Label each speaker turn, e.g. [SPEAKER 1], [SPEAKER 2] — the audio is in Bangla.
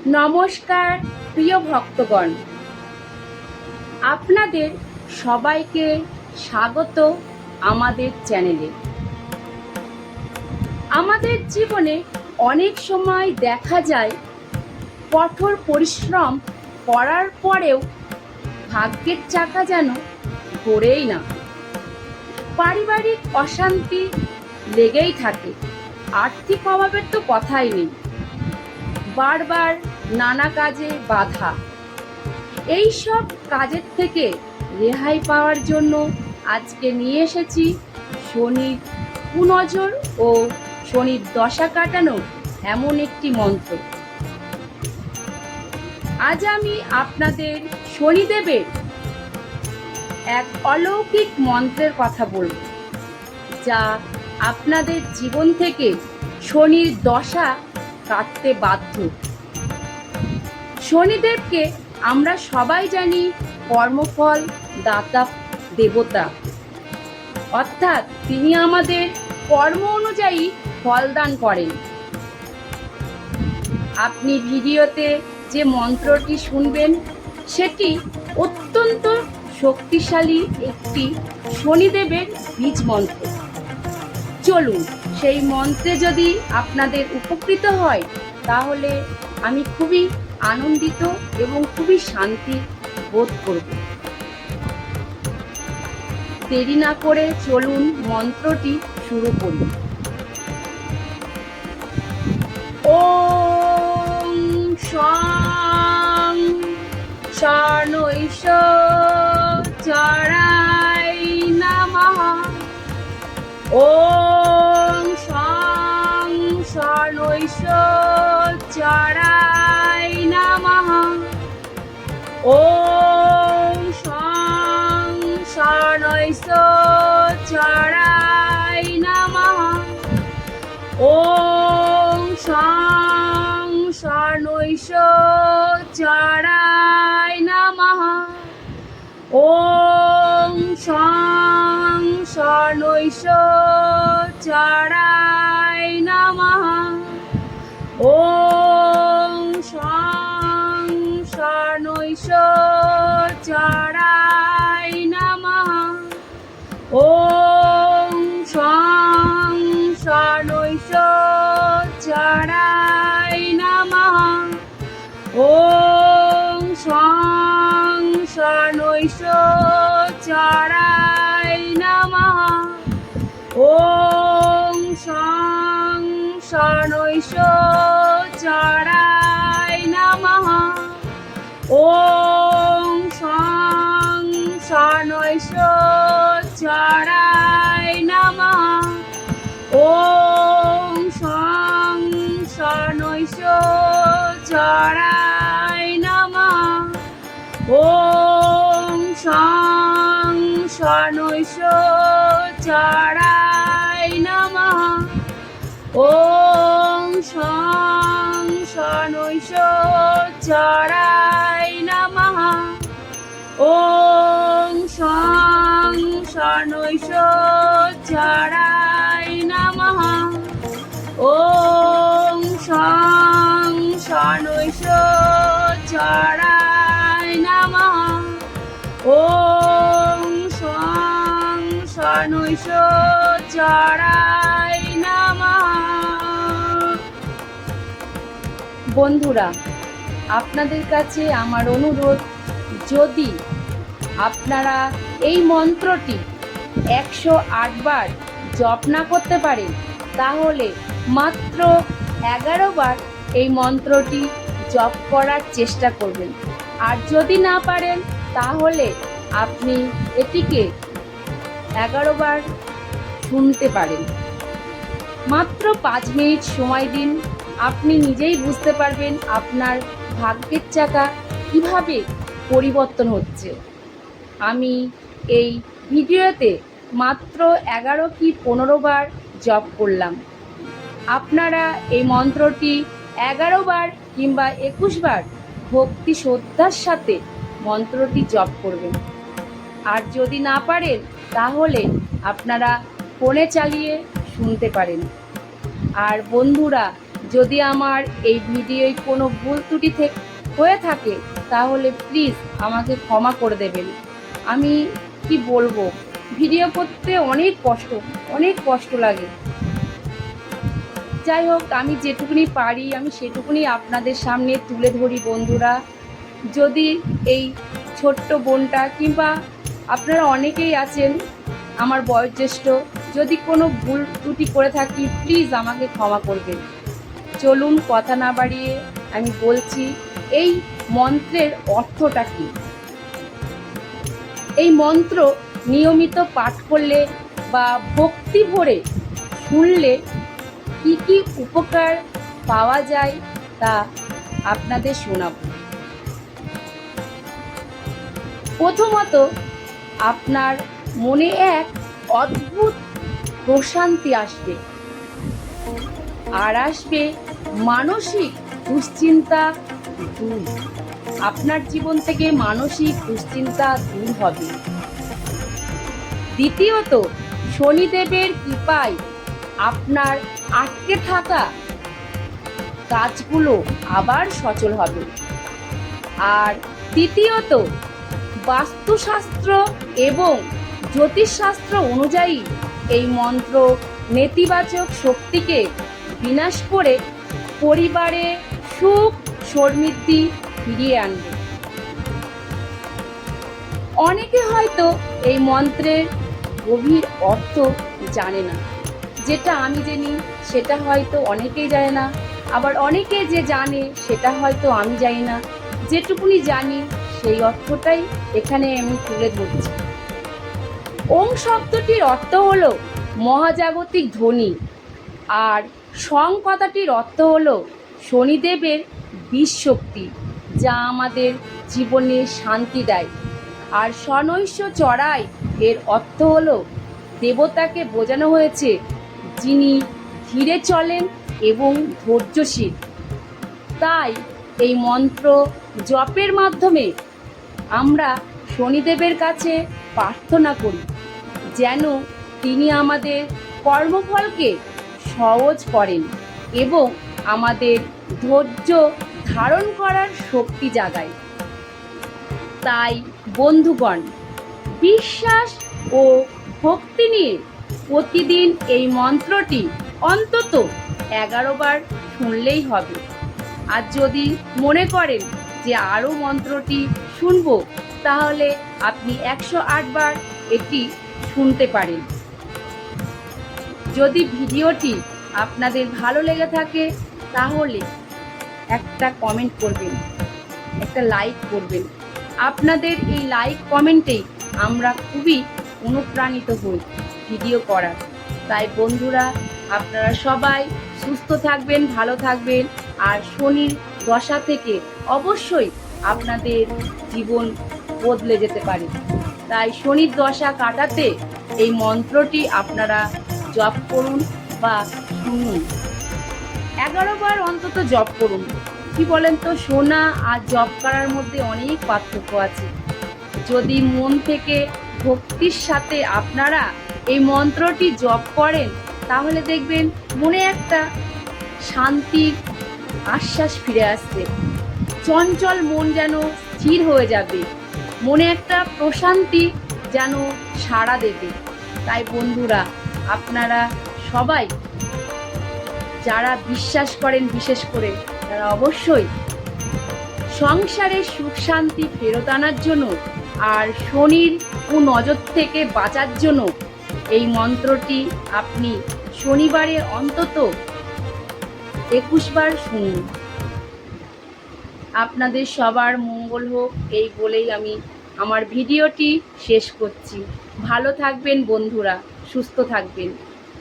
[SPEAKER 1] নমস্কার প্রিয় ভক্তগণ, আপনাদের সবাইকে স্বাগত আমাদের চ্যানেলে। আমাদের জীবনে অনেক সময় দেখা যায় কঠোর পরিশ্রম করার পরেও ভাগ্যের চাকা যেন ঘোরেই না। পারিবারিক অশান্তি লেগেই থাকে, আর্থিক অভাবের তো কথাই নেই, বারবার নানা কাজে বাধা। এই সব কাজের থেকে রেহাই পাওয়ার জন্য আজকে নিয়ে এসেছি শনির কুনজর ও শনির দশা কাটানো এমন একটি মন্ত্র। আজ আমি আপনাদের শনিদেবের এক অলৌকিক মন্ত্রের কথা বলব, যা আপনাদের জীবন থেকে শনির দশা কাটতে বাধ্য। শনিদেবকে আমরা সবাই জানি কর্মফল দাতা দেবতা, অর্থাৎ তিনি আমাদের কর্ম অনুযায়ী ফলদান করেন। আপনি ভিডিওতে যে মন্ত্রটি শুনবেন সেটি অত্যন্ত শক্তিশালী একটি শনিদেবের বীজ মন্ত্র। চলুন, সেই মন্ত্রে যদি আপনাদের উপকৃত হয় তাহলে আমি খুবই আনন্দিত এবং খুবই শান্তি বোধ করব। দেরি না করে চলুন মন্ত্রটি শুরু করি। ওম শং শনৈশ্বরায় নমঃ। ওম শং শনৈশ্বরায় নমঃ। ওম শং শনৈশ্বরায় নমঃ। ওম শং শনৈশ্বরায় নমঃ। ওম শং শনৈশ্বরায় নমঃ। ওম শং শনৈশ্বরায় নমঃ। ওম শং শনৈশ্বরায় নমঃ। ওম শং শনৈশ্বরায় নমঃ। ওম শং শনৈশ্বরায় নমঃ। ওম শং শনৈশ্বরায় নমঃ। ওম শং শনৈশ্বরায় নমঃ। ওম শং শনৈশ্বরায় নমঃ। ওম শং শনৈশ্বরায় নমঃ। ওম শং শনৈশ্বরায় নমঃ। ওম শং শনৈশ্বরায় নমঃ। ওম শং শনৈশ্বরায় নমঃ। বন্ধুরা, আপনাদের কাছে আমার অনুরোধ, যদি আপনারা এই মন্ত্রটি 108 বার জপ না করতে পারেন তাহলে মাত্র 11 বার এই মন্ত্রটি জপ করার চেষ্টা করবেন। আর যদি না পারেন তাহলে আপনি এটিকে 11 বার শুনতে পারেন। মাত্র 5 মিনিট সময় দিন, আপনি নিজেই বুঝতে পারবেন আপনার ভাগ্যের চাকা কিভাবে পরিবর্তন হচ্ছে। আমি এই ভিডিওতে মাত্র 11 কি 15 বার জপ করলাম। আপনারা এই মন্ত্রটি 11 বার কিংবা 21 বার ভক্তি শ্রদ্ধার সাথে মন্ত্রটি জপ করবেন। আর যদি না পারেন তাহলে আপনারা ফোনে চালিয়ে শুনতে পারেন। আর বন্ধুরা, যদি আমার এই ভিডিওয় কোনো ভুল ত্রুটি হয়ে থাকে তাহলে প্লিজ আমাকে ক্ষমা করে দেবেন। আমি কি বলবো, ভিডিও করতে অনেক কষ্ট লাগে। যাই হোক, আমি যেটুকুনি পারি আমি সেটুকুনি আপনাদের সামনে তুলে ধরি বন্ধুরা। যদি এই ছোট্ট বোনটা কিংবা আপনারা অনেকেই আছেন আমার বয়োজ্যেষ্ঠ, যদি কোনো ভুল ত্রুটি করে থাকি প্লিজ আমাকে ক্ষমা করবেন। চলুন কথা না বাড়িয়ে আমি বলছি এই মন্ত্রের অর্থটা কী। এই মন্ত্র নিয়মিত পাঠ করলে বা ভক্তি ভরে শুনলে কি কি উপকার পাওয়া যায় তা আপনাদের শোনাব। প্রথমত, আপনার মনে এক অদ্ভুত প্রশান্তি আসবে, আর আসবে মানসিক দুশ্চিন্তা দূর। আপনার জীবন থেকে মানসিক দুশ্চিন্তা দূর হবে। দ্বিতীয়ত, শনিদেবের কৃপায় আপনার আটকে থাকা কাজগুলো আবার সচল হবে। আর তৃতীয়ত, বাস্তুশাস্ত্র এবং জ্যোতিষশাস্ত্র অনুযায়ী এই মন্ত্র নেতিবাচক শক্তিকে বিনাশ করে পরিবারে সুখ সমৃদ্ধি ফিরিয়ে আনবে। অনেকে হয়তো এই মন্ত্রের গভীর অর্থ জানে না, যেটা আমি জানি সেটা হয়তো অনেকেই জানে না, আবার অনেকে যে জানে সেটা হয়তো আমি জানি না। যেটুকুনি জানি সেই অর্থটাই এখানে আমি তুলে ধরছি। ওম শব্দটির অর্থ হলো মহাজাগতিক ধ্বনি, আর সং কথাটির অর্থ হলো শনিদেবের বিষ শক্তি, যা আমাদের জীবনে শান্তি দেয়। আর শনৈশ্য চড়াই এর অর্থ হলো দেবতাকে বোঝানো হয়েছে যিনি ধীরে চলেন এবং ধৈর্যশীল। তাই এই মন্ত্র জপের মাধ্যমে আমরা শনিদেবের কাছে প্রার্থনা করি যেন তিনি আমাদের কর্মফলকে সহজ করেন এবং আমাদের ধৈর্য ধারণ করার শক্তি জাগায়। তাই বন্ধুগণ, বিশ্বাস ও ভক্তি নিয়ে প্রতিদিন এই মন্ত্রটি অন্তত 11 বার শুনলেই হবে। আর যদি মনে করেন যে আরও মন্ত্রটি শুনব, তাহলে আপনি 108 বার এটি শুনতে পারেন। যদি ভিডিওটি আপনাদের ভালো লেগে থাকে তাহলে একটা কমেন্ট করবেন, একটা লাইক করবেন। আপনাদের এই লাইক কমেন্টেই আমরা খুবই অনুপ্রাণিত হই ভিডিও করার। তাই বন্ধুরা, আপনারা সবাই সুস্থ থাকবেন, ভালো থাকবেন। আর শনির দশা থেকে অবশ্যই আপনাদের জীবন বদলে যেতে পারে। তাই শনির দশা কাটাতে এই মন্ত্রটি আপনারা জপ করুন বা শুনুন। 11 বার অন্তত জপ করুন। কি বলেন তো, শোনা আর জপ করার মধ্যে অনেক পার্থক্য আছে। যদি মন থেকে ভক্তির সাথে আপনারা এই মন্ত্রটি জপ করেন তাহলে দেখবেন মনে একটা শান্তির আশ্বাস ফিরে আসবে। চঞ্চল মন যেন স্থির হয়ে যাবে, মনে একটা প্রশান্তি যেন সাড়া দেবে। তাই বন্ধুরা, আপনারা সবাই যারা বিশ্বাস করেন, বিশেষ করে তারা অবশ্যই সংসারে সুখ শান্তি ফেরত আনার জন্য আর শনির কুনজর থেকে বাঁচার জন্য এই মন্ত্রটি আপনি শনিবারে অন্তত 21 বার শুনুন। আপনাদের সবার মঙ্গল হোক এই বলেই আমি আমার ভিডিওটি শেষ করছি। ভালো থাকবেন বন্ধুরা, সুস্থ থাকবেন।